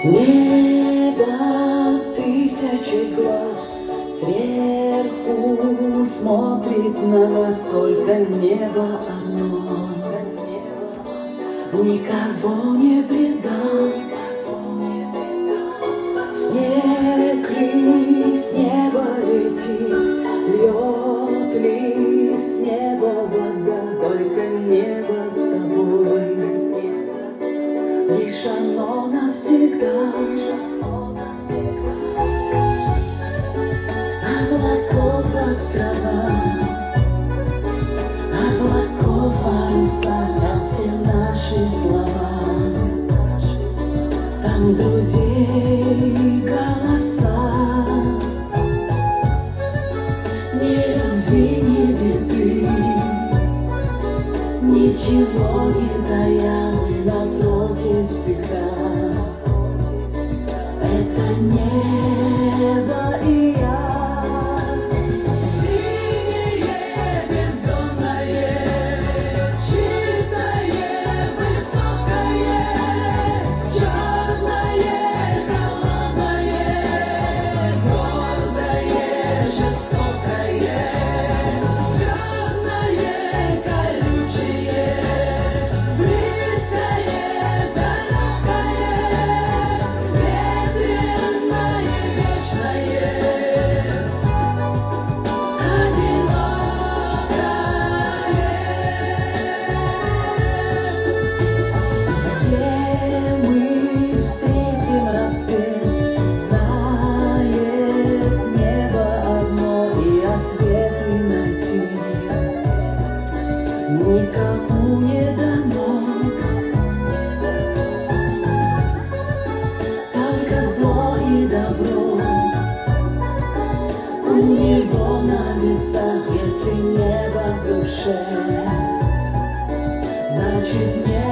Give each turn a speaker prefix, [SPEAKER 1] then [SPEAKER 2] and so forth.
[SPEAKER 1] Небо тысячи глаз сверху смотрит на нас, только небо одно никого не предаст. Снег ли с неба летит, льет ли с неба вода, только небо с тобой, лишь оно навсегда. Облаков острова, облаков паруса, там все наши слова, там друзей голоса. Ни любви, ни беды, ничего не тая, мы напротив всегда. Это небо и я. Никому не дано, только зло и добро. У него на весах, если небо в душе, значит небо.